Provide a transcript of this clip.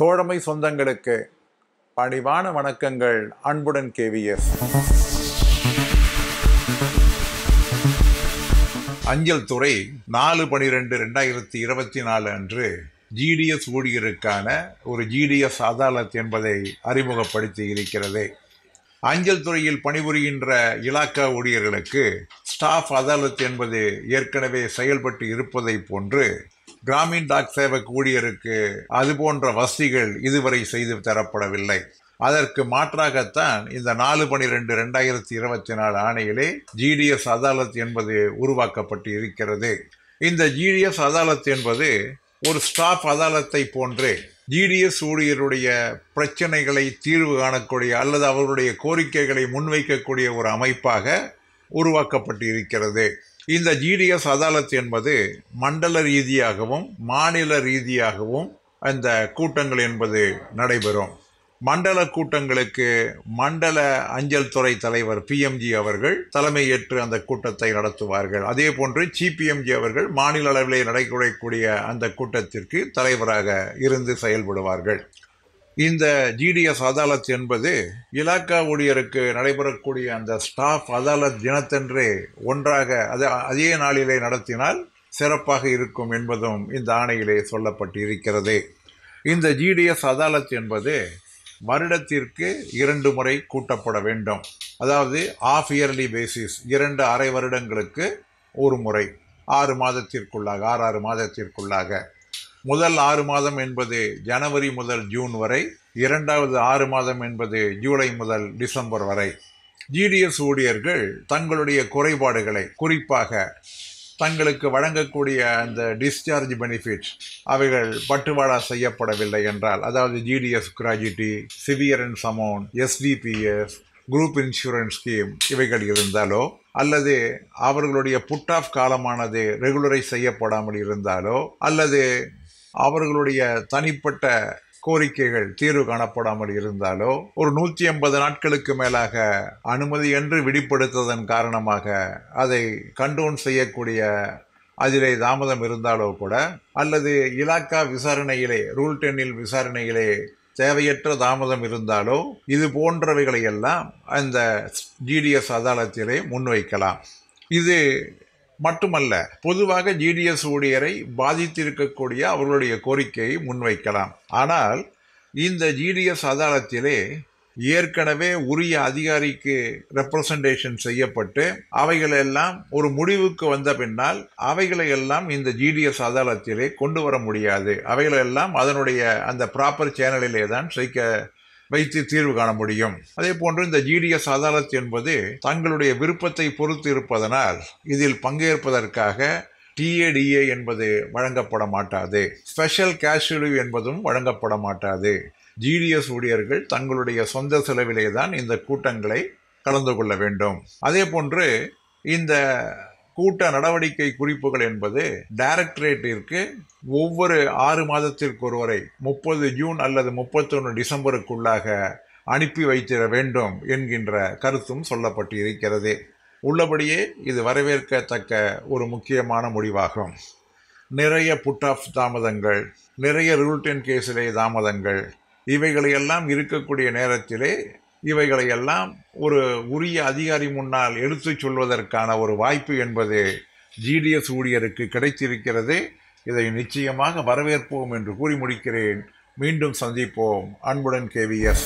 தோழமை சொந்தங்களுக்கு பணிவான வணக்கங்கள். அன்புடன் கேவிஎஸ். அஞ்சல் துறை 4/12/2024 அன்று ஜிடிஎஸ் ஊழியருக்கான ஒரு ஜிடிஎஸ் அதாலத் என்பதை அறிமுகப்படுத்தி இருக்கிறது. அஞ்சல் துறையில் பணிபுரிகின்ற இலாக்கா ஊழியர்களுக்கு ஸ்டாஃப் அதாலத் என்பது ஏற்கனவே செயல்பட்டு இருப்பதை போன்று கிராமின் டாக் சேவக் ஊழியருக்கு அது போன்ற வசதிகள் இதுவரை செய்து தரப்படவில்லை. அதற்கு மாற்றாகத்தான் இந்த 4/12/2024 ஆணையிலே ஜிடிஎஸ் அதாலத் என்பது உருவாக்கப்பட்டு இருக்கிறது. இந்த ஜிடிஎஸ் அதாலத் என்பது ஒரு ஸ்டாஃப் அதாலத்தை போன்று ஜிடிஎஸ் ஊழியருடைய பிரச்சனைகளை தீர்வு காணக்கூடிய அல்லது அவருடைய கோரிக்கைகளை முன்வைக்கக்கூடிய ஒரு அமைப்பாக உருவாக்கப்பட்டு இருக்கிறது. இந்த ஜிடிஎஸ் அதாலத் என்பது மண்டல ரீதியாகவும் மாநில ரீதியாகவும் அந்த கூட்டங்கள் என்பது நடைபெறும். மண்டல கூட்டங்களுக்கு மண்டல அஞ்சல் துறை தலைவர் பிஎம்ஜி அவர்கள் தலைமையேற்று அந்த கூட்டத்தை நடத்துவார்கள். அதே போன்று சிபிஎம்ஜி அவர்கள் மாநில அளவிலே நடைபெறக்கூடிய அந்த கூட்டத்திற்கு தலைவராக இருந்து செயல்படுவார்கள். இந்த ஜிடிஎஸ் அதாலத் என்பது இலாக்கா ஊழியருக்கு நடைபெறக்கூடிய அந்த ஸ்டாஃப் அதாலத் தினத்தன்றே ஒன்றாக அதே நாளிலே நடத்தினால் சிறப்பாக இருக்கும் என்பதும் இந்த ஆணையிலே சொல்லப்பட்டு இருக்கிறது. இந்த ஜிடிஎஸ் அதாலத் என்பது வருடத்திற்கு 2 முறை கூட்டப்பட வேண்டும். அதாவது ஆஃப் இயர்லி பேசிஸ் 2 அரை வருடங்களுக்கு ஒரு முறை 6 மாதத்திற்குள்ளாக. முதல் 6 மாதம் என்பது ஜனவரி முதல் ஜூன் வரை, இரண்டாவது 6 மாதம் என்பது ஜூலை முதல் டிசம்பர் வரை. ஜிடிஎஸ் ஊழியர்கள் தங்களுடைய குறைபாடுகளை, குறிப்பாக தங்களுக்கு வழங்கக்கூடிய அந்த டிஸ்சார்ஜ் பெனிஃபிட்ஸ் அவைகள் பட்டுவாடா செய்யப்படவில்லை என்றால், அதாவது GDS gratuity, severance amount, SDBS, group insurance scheme இவைகள் இருந்தாலோ, அல்லது அவர்களுடைய புட் ஆஃப் காலமானது ரெகுலரைஸ் செய்யப்படாமல் இருந்தாலோ, அல்லது அவர்களுடைய தனிப்பட்ட கோரிக்கைகள் தீர்வு காணப்படாமல் இருந்தாலோ, ஒரு 180 நாட்களுக்கு மேலாக அனுமதியன்று விடுபடுத்ததன் காரணமாக அதை கண்டோன் செய்யக்கூடிய அதிலே தாமதம் இருந்தாலோ கூட, அல்லது இலாக்கா விசாரணையிலே ரூல் 10 விசாரணையிலே தேவையற்ற தாமதம் இருந்தாலோ, இது போன்றவைகளை எல்லாம் அந்த ஜிடிஎஸ் அதாலத்திலே முன்வைக்கலாம். இது மட்டுமல்ல, பொதுவாக ஜிடிஎஸ் ஊழியரை பாதித்திருக்கக்கூடிய அவர்களுடைய கோரிக்கையை முன்வைக்கலாம். ஆனால் இந்த ஜிடிஎஸ் அதாலத்திலே ஏற்கனவே உரிய அதிகாரிக்கு ரெப்ரசன்டேஷன் செய்யப்பட்டு அவைகளெல்லாம் ஒரு முடிவுக்கு வந்த பின்னால் அவைகளையெல்லாம் இந்த ஜிடிஎஸ் அதாலத்திலே கொண்டு வர முடியாது. அவைகளெல்லாம் அதனுடைய அந்த ப்ராப்பர் சேனலிலே தான் வைத்து தீர்வு காண முடியும். அதே போன்று இந்த ஜிடிஎஸ் அதாலத் என்பது தங்களுடைய விருப்பத்தை பொறுத்து இருப்பதனால் இதில் பங்கேற்பதற்காக டிஏடிஏ என்பது வழங்கப்பட மாட்டாது. ஸ்பெஷல் கேஷுவல் என்பதும் வழங்கப்பட மாட்டாது. ஜிடிஎஸ் ஊழியர்கள் தங்களுடைய சொந்த செலவிலே தான் இந்த கூட்டங்களை கலந்து கொள்ள வேண்டும். அதே போன்று இந்த கூட்ட நடவடிக்கை குறிப்புகள் என்பது டைரக்டரேட்டிற்கு ஒவ்வொரு 6 மாதத்திற்கு ஒருவரை 30 ஜூன் அல்லது 31 டிசம்பருக்குள்ளாக அனுப்பி வைத்திட வேண்டும் என்கின்ற கருத்தும் சொல்லப்பட்டு இருக்கிறது. உள்ளபடியே இது வரவேற்கத்தக்க ஒரு முக்கியமான முடிவாகும். நிறைய புட் ஆஃப் தாமதங்கள், நிறைய ரூல் 10 கேஸிலே தாமதங்கள், இவைகளையெல்லாம் இருக்கக்கூடிய நேரத்திலே இவைகளையெல்லாம் ஒரு உரிய அதிகாரி முன்னால் எடுத்துச் சொல்வதற்கான ஒரு வாய்ப்பு என்பது ஜிடிஎஸ் ஊழியருக்கு கிடைத்திருக்கிறது. இதை நிச்சயமாக வரவேற்போம் என்று கூறி முடிக்கிறேன். மீண்டும் சந்திப்போம். அன்புடன் கேவிஎஸ்.